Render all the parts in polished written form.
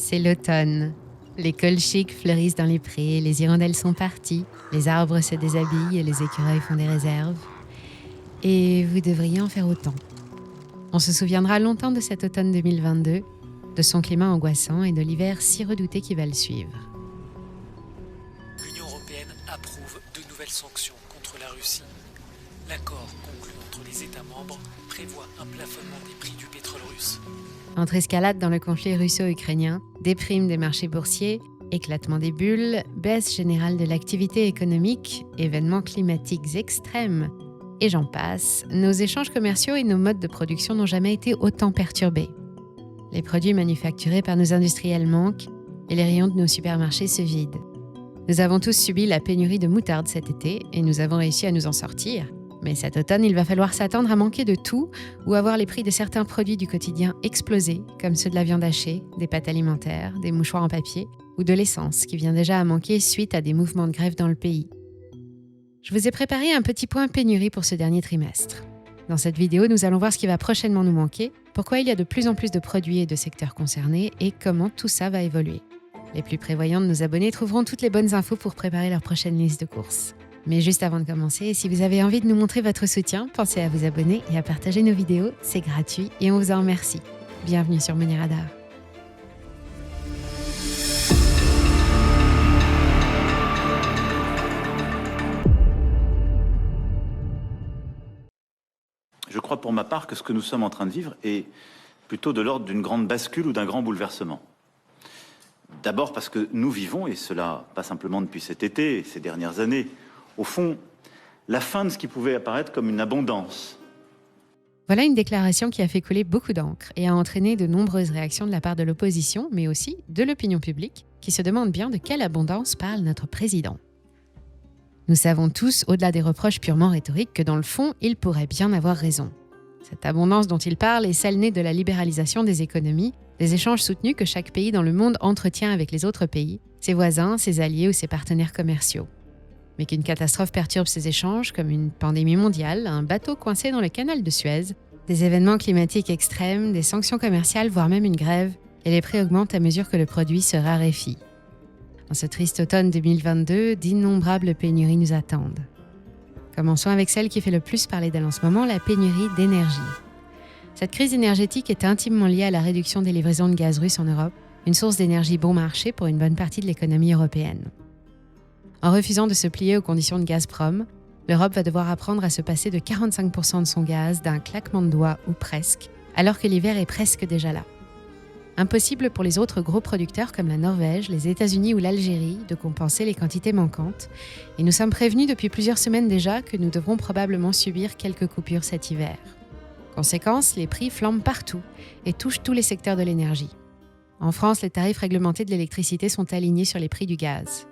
C'est l'automne. Les colchicks fleurissent dans les prés, les hirondelles sont parties, les arbres se déshabillent et les écureuils font des réserves. Et vous devriez en faire autant. On se souviendra longtemps de cet automne 2022, de son climat angoissant et de l'hiver si redouté qui va le suivre. L'Union européenne approuve de nouvelles sanctions contre la Russie. L'accord conclu entre les États membres prévoit un plafonnement des prix du pétrole russe. Entre escalade dans le conflit russo-ukrainien, déprime des marchés boursiers, éclatement des bulles, baisse générale de l'activité économique, événements climatiques extrêmes, et j'en passe, nos échanges commerciaux et nos modes de production n'ont jamais été autant perturbés. Les produits manufacturés par nos industriels manquent et les rayons de nos supermarchés se vident. Nous avons tous subi la pénurie de moutarde cet été et nous avons réussi à nous en sortir. Mais cet automne, il va falloir s'attendre à manquer de tout ou à voir les prix de certains produits du quotidien exploser, comme ceux de la viande hachée, des pâtes alimentaires, des mouchoirs en papier ou de l'essence qui vient déjà à manquer suite à des mouvements de grève dans le pays. Je vous ai préparé un petit point pénurie pour ce dernier trimestre. Dans cette vidéo, nous allons voir ce qui va prochainement nous manquer, pourquoi il y a de plus en plus de produits et de secteurs concernés et comment tout ça va évoluer. Les plus prévoyants de nos abonnés trouveront toutes les bonnes infos pour préparer leur prochaine liste de courses. Mais juste avant de commencer, si vous avez envie de nous montrer votre soutien, pensez à vous abonner et à partager nos vidéos, c'est gratuit et on vous en remercie. Bienvenue sur Money Radar. Je crois pour ma part que ce que nous sommes en train de vivre est plutôt de l'ordre d'une grande bascule ou d'un grand bouleversement. D'abord parce que nous vivons, et cela pas simplement depuis cet été et ces dernières années, au fond, la fin de ce qui pouvait apparaître comme une abondance. Voilà une déclaration qui a fait couler beaucoup d'encre et a entraîné de nombreuses réactions de la part de l'opposition, mais aussi de l'opinion publique, qui se demande bien de quelle abondance parle notre président. Nous savons tous, au-delà des reproches purement rhétoriques, que dans le fond, il pourrait bien avoir raison. Cette abondance dont il parle est celle née de la libéralisation des économies, des échanges soutenus que chaque pays dans le monde entretient avec les autres pays, ses voisins, ses alliés ou ses partenaires commerciaux. Mais qu'une catastrophe perturbe ces échanges, comme une pandémie mondiale, un bateau coincé dans le canal de Suez, des événements climatiques extrêmes, des sanctions commerciales, voire même une grève, et les prix augmentent à mesure que le produit se raréfie. En ce triste automne 2022, d'innombrables pénuries nous attendent. Commençons avec celle qui fait le plus parler d'elle en ce moment, la pénurie d'énergie. Cette crise énergétique est intimement liée à la réduction des livraisons de gaz russe en Europe, une source d'énergie bon marché pour une bonne partie de l'économie européenne. En refusant de se plier aux conditions de Gazprom, l'Europe va devoir apprendre à se passer de 45% de son gaz d'un claquement de doigts ou presque, alors que l'hiver est presque déjà là. Impossible pour les autres gros producteurs comme la Norvège, les États-Unis ou l'Algérie de compenser les quantités manquantes, et nous sommes prévenus depuis plusieurs semaines déjà que nous devrons probablement subir quelques coupures cet hiver. Conséquence, les prix flambent partout et touchent tous les secteurs de l'énergie. En France, les tarifs réglementés de l'électricité sont alignés sur les prix du gaz.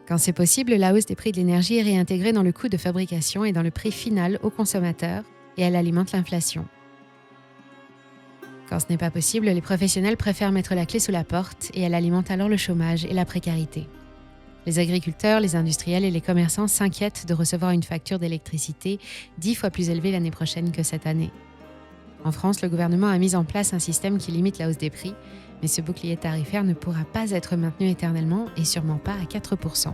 Quand c'est possible, la hausse des prix de l'énergie est réintégrée dans le coût de fabrication et dans le prix final au consommateur, et elle alimente l'inflation. Quand ce n'est pas possible, les professionnels préfèrent mettre la clé sous la porte et elle alimente alors le chômage et la précarité. Les agriculteurs, les industriels et les commerçants s'inquiètent de recevoir une facture d'électricité 10 fois plus élevée l'année prochaine que cette année. En France, le gouvernement a mis en place un système qui limite la hausse des prix, mais ce bouclier tarifaire ne pourra pas être maintenu éternellement et sûrement pas à 4%.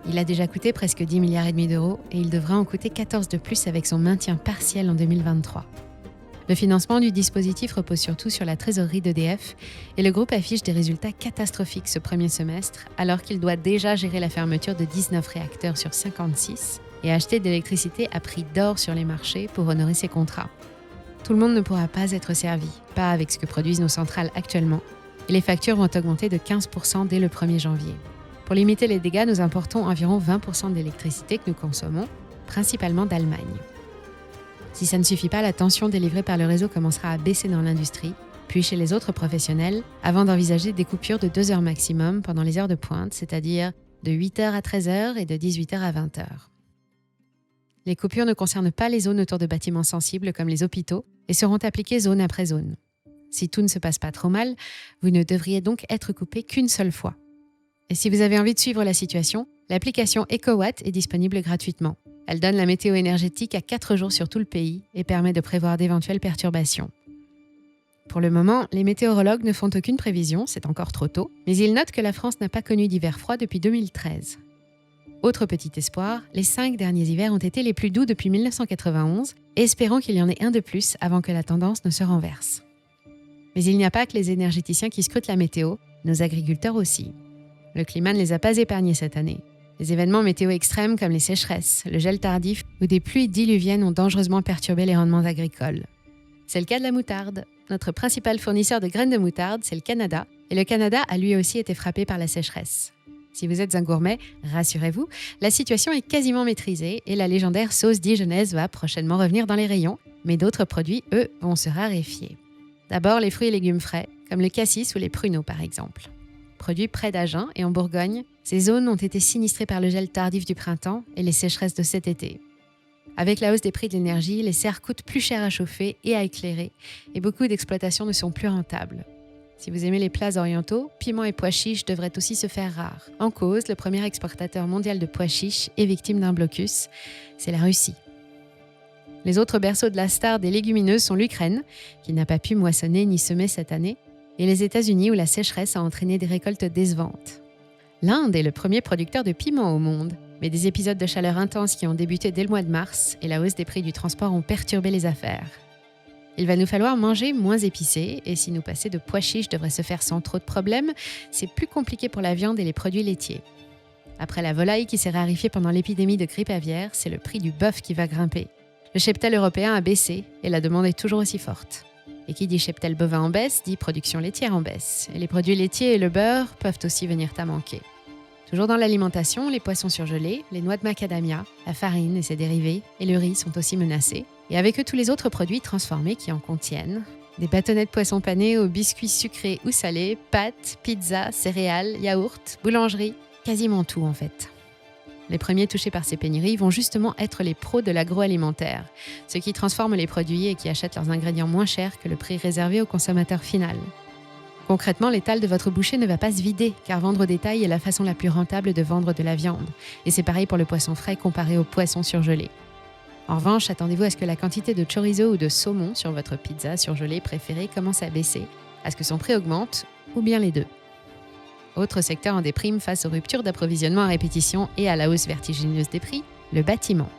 Il a déjà coûté presque 10,5 milliards d'euros et il devra en coûter 14 de plus avec son maintien partiel en 2023. Le financement du dispositif repose surtout sur la trésorerie d'EDF et le groupe affiche des résultats catastrophiques ce premier semestre alors qu'il doit déjà gérer la fermeture de 19 réacteurs sur 56 et acheter de l'électricité à prix d'or sur les marchés pour honorer ses contrats. Tout le monde ne pourra pas être servi, pas avec ce que produisent nos centrales actuellement, et les factures vont augmenter de 15% dès le 1er janvier. Pour limiter les dégâts, nous importons environ 20% d'électricité que nous consommons, principalement d'Allemagne. Si ça ne suffit pas, la tension délivrée par le réseau commencera à baisser dans l'industrie, puis chez les autres professionnels, avant d'envisager des coupures de 2 heures maximum pendant les heures de pointe, c'est-à-dire de 8h à 13h et de 18h à 20h. Les coupures ne concernent pas les zones autour de bâtiments sensibles comme les hôpitaux et seront appliquées zone après zone. Si tout ne se passe pas trop mal, vous ne devriez donc être coupé qu'une seule fois. Et si vous avez envie de suivre la situation, l'application EcoWatt est disponible gratuitement. Elle donne la météo énergétique à 4 jours sur tout le pays et permet de prévoir d'éventuelles perturbations. Pour le moment, les météorologues ne font aucune prévision, c'est encore trop tôt, mais ils notent que la France n'a pas connu d'hiver froid depuis 2013. Autre petit espoir, les 5 derniers hivers ont été les plus doux depuis 1991, et espérons qu'il y en ait un de plus avant que la tendance ne se renverse. Mais il n'y a pas que les énergéticiens qui scrutent la météo, nos agriculteurs aussi. Le climat ne les a pas épargnés cette année. Les événements météo extrêmes comme les sécheresses, le gel tardif ou des pluies diluviennes ont dangereusement perturbé les rendements agricoles. C'est le cas de la moutarde. Notre principal fournisseur de graines de moutarde, c'est le Canada, et le Canada a lui aussi été frappé par la sécheresse. Si vous êtes un gourmet, rassurez-vous, la situation est quasiment maîtrisée et la légendaire sauce dijonnaise va prochainement revenir dans les rayons, mais d'autres produits, eux, vont se raréfier. D'abord, les fruits et légumes frais, comme le cassis ou les pruneaux par exemple. Produits près d'Agen et en Bourgogne, ces zones ont été sinistrées par le gel tardif du printemps et les sécheresses de cet été. Avec la hausse des prix de l'énergie, les serres coûtent plus cher à chauffer et à éclairer, et beaucoup d'exploitations ne sont plus rentables. Si vous aimez les plats orientaux, piments et pois chiches devraient aussi se faire rares. En cause, le premier exportateur mondial de pois chiches est victime d'un blocus, c'est la Russie. Les autres berceaux de la star des légumineuses sont l'Ukraine, qui n'a pas pu moissonner ni semer cette année, et les États-Unis où la sécheresse a entraîné des récoltes décevantes. L'Inde est le premier producteur de piments au monde, mais des épisodes de chaleur intense qui ont débuté dès le mois de mars et la hausse des prix du transport ont perturbé les affaires. Il va nous falloir manger moins épicé, et si nous passer de pois chiches devrait se faire sans trop de problèmes, c'est plus compliqué pour la viande et les produits laitiers. Après la volaille qui s'est raréfiée pendant l'épidémie de grippe aviaire, c'est le prix du bœuf qui va grimper. Le cheptel européen a baissé et la demande est toujours aussi forte. Et qui dit cheptel bovin en baisse, dit production laitière en baisse. Et les produits laitiers et le beurre peuvent aussi venir à manquer. Toujours dans l'alimentation, les poissons surgelés, les noix de macadamia, la farine et ses dérivés et le riz sont aussi menacés. Et avec eux tous les autres produits transformés qui en contiennent. Des bâtonnets de poisson panés aux biscuits sucrés ou salés, pâtes, pizzas, céréales, yaourts, boulangerie, quasiment tout en fait. Les premiers touchés par ces pénuries vont justement être les pros de l'agroalimentaire, ceux qui transforment les produits et qui achètent leurs ingrédients moins chers que le prix réservé au consommateur final. Concrètement, l'étal de votre boucher ne va pas se vider, car vendre au détail est la façon la plus rentable de vendre de la viande. Et c'est pareil pour le poisson frais comparé au poisson surgelé. En revanche, attendez-vous à ce que la quantité de chorizo ou de saumon sur votre pizza surgelée préférée commence à baisser, à ce que son prix augmente, ou bien les deux. Autre secteur en déprime face aux ruptures d'approvisionnement à répétition et à la hausse vertigineuse des prix, le bâtiment.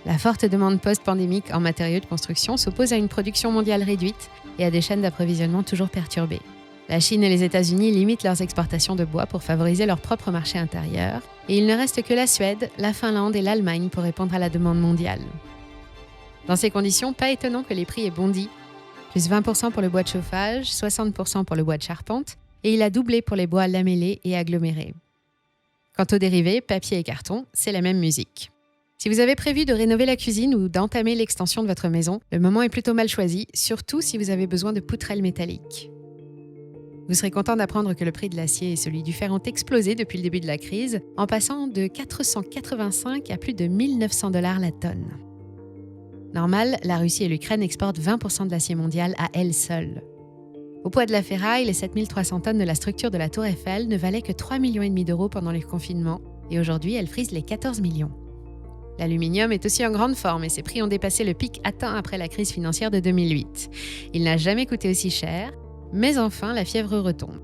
La forte demande post-pandémique en matériaux de construction s'oppose à une production mondiale réduite et à des chaînes d'approvisionnement toujours perturbées. La Chine et les États-Unis limitent leurs exportations de bois pour favoriser leur propre marché intérieur, et il ne reste que la Suède, la Finlande et l'Allemagne pour répondre à la demande mondiale. Dans ces conditions, pas étonnant que les prix aient bondi, plus 20% pour le bois de chauffage, 60% pour le bois de charpente, et il a doublé pour les bois lamellés et agglomérés. Quant aux dérivés, papier et carton, c'est la même musique. Si vous avez prévu de rénover la cuisine ou d'entamer l'extension de votre maison, le moment est plutôt mal choisi, surtout si vous avez besoin de poutrelles métalliques. Vous serez content d'apprendre que le prix de l'acier et celui du fer ont explosé depuis le début de la crise, en passant de 485 à plus de 1 900 $ la tonne. Normal, la Russie et l'Ukraine exportent 20% de l'acier mondial à elles seules. Au poids de la ferraille, les 7300 tonnes de la structure de la Tour Eiffel ne valaient que 3,5 millions d'euros pendant le confinement, et aujourd'hui, elles frisent les 14 millions. L'aluminium est aussi en grande forme et ses prix ont dépassé le pic atteint après la crise financière de 2008. Il n'a jamais coûté aussi cher, mais enfin, la fièvre retombe.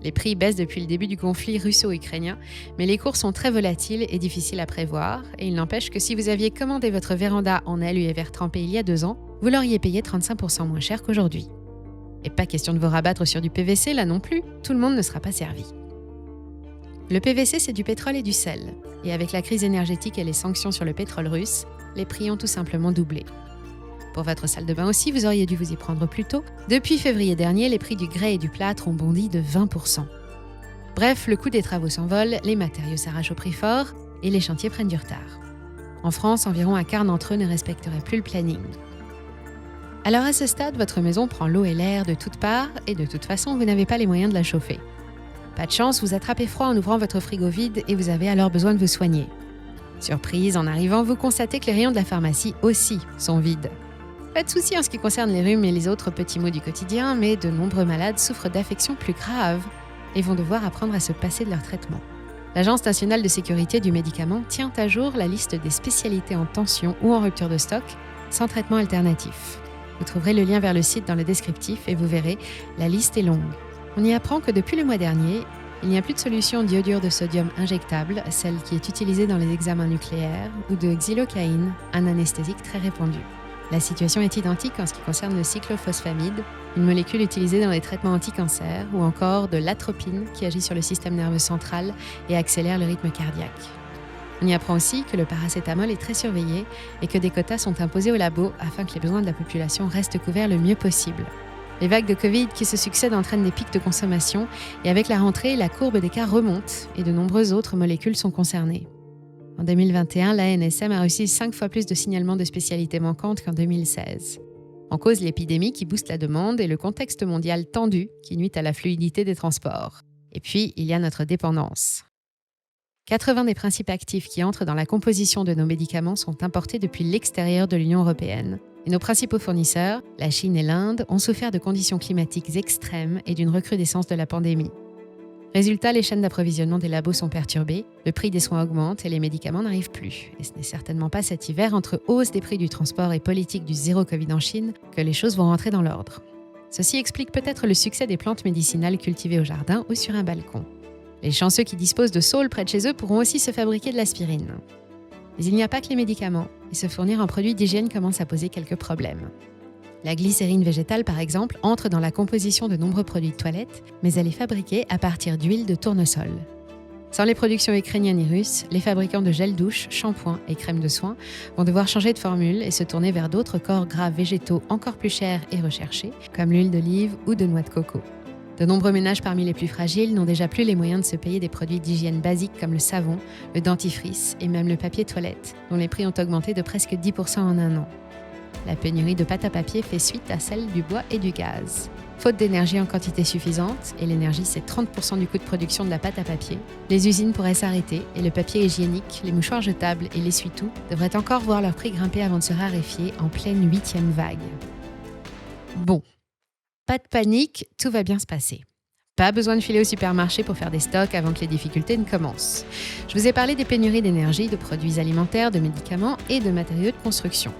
Les prix baissent depuis le début du conflit russo-ukrainien, mais les cours sont très volatiles et difficiles à prévoir, et il n'empêche que si vous aviez commandé votre véranda en alu et verre trempé il y a 2 ans, vous l'auriez payé 35% moins cher qu'aujourd'hui. Et pas question de vous rabattre sur du PVC là non plus, tout le monde ne sera pas servi. Le PVC, c'est du pétrole et du sel, et avec la crise énergétique et les sanctions sur le pétrole russe, les prix ont tout simplement doublé. Pour votre salle de bain aussi, vous auriez dû vous y prendre plus tôt. Depuis février dernier, les prix du grès et du plâtre ont bondi de 20%. Bref, le coût des travaux s'envole, les matériaux s'arrachent au prix fort et les chantiers prennent du retard. En France, environ un quart d'entre eux ne respecteraient plus le planning. Alors à ce stade, votre maison prend l'eau et l'air de toutes parts et de toute façon, vous n'avez pas les moyens de la chauffer. Pas de chance, vous attrapez froid en ouvrant votre frigo vide et vous avez alors besoin de vous soigner. Surprise, en arrivant, vous constatez que les rayons de la pharmacie aussi sont vides. Pas de souci en ce qui concerne les rhumes et les autres petits maux du quotidien, mais de nombreux malades souffrent d'affections plus graves et vont devoir apprendre à se passer de leur traitement. L'Agence nationale de sécurité du médicament tient à jour la liste des spécialités en tension ou en rupture de stock sans traitement alternatif. Vous trouverez le lien vers le site dans le descriptif et vous verrez, la liste est longue. On y apprend que depuis le mois dernier, il n'y a plus de solution d'iodure de sodium injectable, celle qui est utilisée dans les examens nucléaires, ou de xylocaïne, un anesthésique très répandu. La situation est identique en ce qui concerne le cyclophosphamide, une molécule utilisée dans les traitements anti-cancer, ou encore de l'atropine qui agit sur le système nerveux central et accélère le rythme cardiaque. On y apprend aussi que le paracétamol est très surveillé et que des quotas sont imposés au labo afin que les besoins de la population restent couverts le mieux possible. Les vagues de Covid qui se succèdent entraînent des pics de consommation et avec la rentrée, la courbe des cas remonte et de nombreuses autres molécules sont concernées. En 2021, l'ANSM a reçu 5 fois plus de signalements de spécialités manquantes qu'en 2016. En cause, l'épidémie qui booste la demande et le contexte mondial tendu qui nuit à la fluidité des transports. Et puis, il y a notre dépendance. 80 des principes actifs qui entrent dans la composition de nos médicaments sont importés depuis l'extérieur de l'Union européenne. Et nos principaux fournisseurs, la Chine et l'Inde, ont souffert de conditions climatiques extrêmes et d'une recrudescence de la pandémie. Résultat, les chaînes d'approvisionnement des labos sont perturbées, le prix des soins augmente et les médicaments n'arrivent plus. Et ce n'est certainement pas cet hiver, entre hausse des prix du transport et politique du zéro Covid en Chine, que les choses vont rentrer dans l'ordre. Ceci explique peut-être le succès des plantes médicinales cultivées au jardin ou sur un balcon. Les chanceux qui disposent de saules près de chez eux pourront aussi se fabriquer de l'aspirine. Mais il n'y a pas que les médicaments, et se fournir en produits d'hygiène commence à poser quelques problèmes. La glycérine végétale, par exemple, entre dans la composition de nombreux produits de toilette, mais elle est fabriquée à partir d'huile de tournesol. Sans les productions ukrainiennes et russes, les fabricants de gel douche, shampoing et crème de soins vont devoir changer de formule et se tourner vers d'autres corps gras végétaux encore plus chers et recherchés, comme l'huile d'olive ou de noix de coco. De nombreux ménages parmi les plus fragiles n'ont déjà plus les moyens de se payer des produits d'hygiène basiques comme le savon, le dentifrice et même le papier toilette, dont les prix ont augmenté de presque 10% en un an. La pénurie de pâte à papier fait suite à celle du bois et du gaz. Faute d'énergie en quantité suffisante, et l'énergie c'est 30% du coût de production de la pâte à papier, les usines pourraient s'arrêter et le papier hygiénique, les mouchoirs jetables et l'essuie-tout devraient encore voir leur prix grimper avant de se raréfier en pleine 8e vague. Bon, pas de panique, tout va bien se passer. Pas besoin de filer au supermarché pour faire des stocks avant que les difficultés ne commencent. Je vous ai parlé des pénuries d'énergie, de produits alimentaires, de médicaments et de matériaux de construction.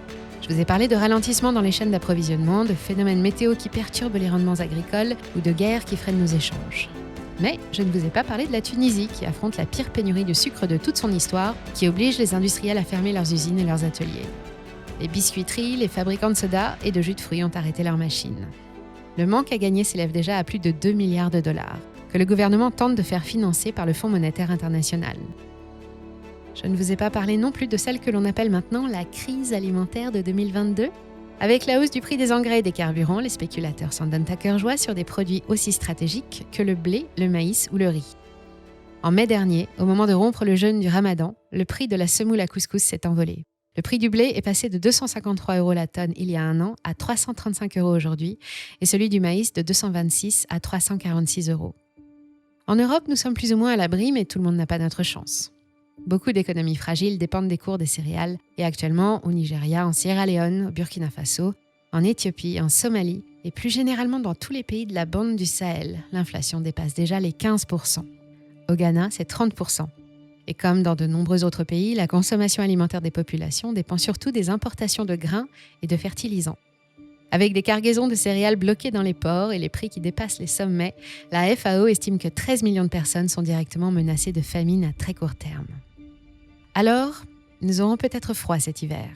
Je vous ai parlé de ralentissement dans les chaînes d'approvisionnement, de phénomènes météo qui perturbent les rendements agricoles ou de guerres qui freinent nos échanges. Mais je ne vous ai pas parlé de la Tunisie qui affronte la pire pénurie de sucre de toute son histoire, qui oblige les industriels à fermer leurs usines et leurs ateliers. Les biscuiteries, les fabricants de soda et de jus de fruits ont arrêté leurs machines. Le manque à gagner s'élève déjà à plus de 2 milliards de dollars, que le gouvernement tente de faire financer par le Fonds monétaire international. Je ne vous ai pas parlé non plus de celle que l'on appelle maintenant la crise alimentaire de 2022. Avec la hausse du prix des engrais et des carburants, les spéculateurs s'en donnent à cœur joie sur des produits aussi stratégiques que le blé, le maïs ou le riz. En mai dernier, au moment de rompre le jeûne du Ramadan, le prix de la semoule à couscous s'est envolé. Le prix du blé est passé de 253 € la tonne il y a un an à 335 € aujourd'hui et celui du maïs de 226 à 346 €. En Europe, nous sommes plus ou moins à l'abri, mais tout le monde n'a pas notre chance. Beaucoup d'économies fragiles dépendent des cours des céréales et actuellement au Nigeria, en Sierra Leone, au Burkina Faso, en Éthiopie, en Somalie et plus généralement dans tous les pays de la bande du Sahel, l'inflation dépasse déjà les 15%. Au Ghana, c'est 30%. Et comme dans de nombreux autres pays, la consommation alimentaire des populations dépend surtout des importations de grains et de fertilisants. Avec des cargaisons de céréales bloquées dans les ports et les prix qui dépassent les sommets, la FAO estime que 13 millions de personnes sont directement menacées de famine à très court terme. Alors, nous aurons peut-être froid cet hiver.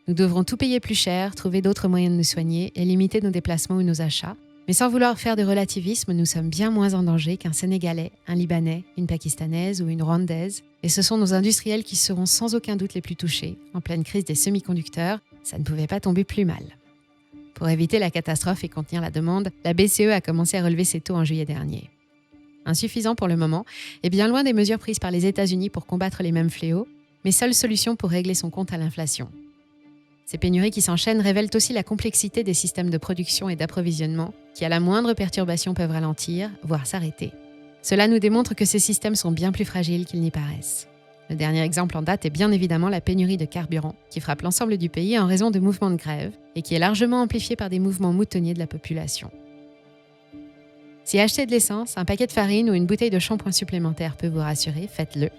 Nous devrons tout payer plus cher, trouver d'autres moyens de nous soigner et limiter nos déplacements ou nos achats. Mais sans vouloir faire de relativisme, nous sommes bien moins en danger qu'un Sénégalais, un Libanais, une Pakistanaise ou une Rwandaise. Et ce sont nos industriels qui seront sans aucun doute les plus touchés. En pleine crise des semi-conducteurs, ça ne pouvait pas tomber plus mal. Pour éviter la catastrophe et contenir la demande, la BCE a commencé à relever ses taux en juillet dernier. Insuffisant pour le moment, et bien loin des mesures prises par les États-Unis pour combattre les mêmes fléaux, mais seule solution pour régler son compte à l'inflation. Ces pénuries qui s'enchaînent révèlent aussi la complexité des systèmes de production et d'approvisionnement qui, à la moindre perturbation, peuvent ralentir, voire s'arrêter. Cela nous démontre que ces systèmes sont bien plus fragiles qu'ils n'y paraissent. Le dernier exemple en date est bien évidemment la pénurie de carburant qui frappe l'ensemble du pays en raison de mouvements de grève et qui est largement amplifiée par des mouvements moutonniers de la population. Si acheter de l'essence, un paquet de farine ou une bouteille de shampoing supplémentaire peut vous rassurer, faites-le.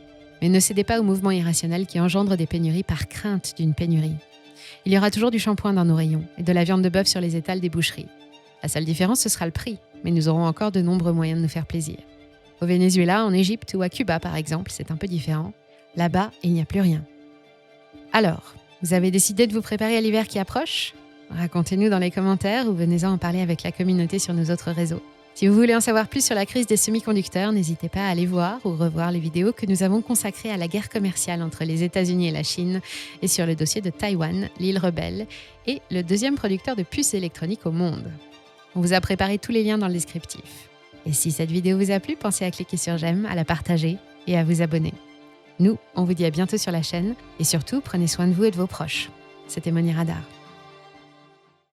Mais ne cédez pas au mouvement irrationnel qui engendre des pénuries par crainte d'une pénurie. Il y aura toujours du shampoing dans nos rayons et de la viande de bœuf sur les étals des boucheries. La seule différence, ce sera le prix, mais nous aurons encore de nombreux moyens de nous faire plaisir. Au Venezuela, en Égypte ou à Cuba par exemple, c'est un peu différent. Là-bas, il n'y a plus rien. Alors, vous avez décidé de vous préparer à l'hiver qui approche ? Racontez-nous dans les commentaires ou venez-en en parler avec la communauté sur nos autres réseaux. Si vous voulez en savoir plus sur la crise des semi-conducteurs, n'hésitez pas à aller voir ou revoir les vidéos que nous avons consacrées à la guerre commerciale entre les États-Unis et la Chine et sur le dossier de Taïwan, l'île rebelle, et le deuxième producteur de puces électroniques au monde. On vous a préparé tous les liens dans le descriptif. Et si cette vidéo vous a plu, pensez à cliquer sur j'aime, à la partager et à vous abonner. Nous, on vous dit à bientôt sur la chaîne et surtout, prenez soin de vous et de vos proches. C'était Moni Radar.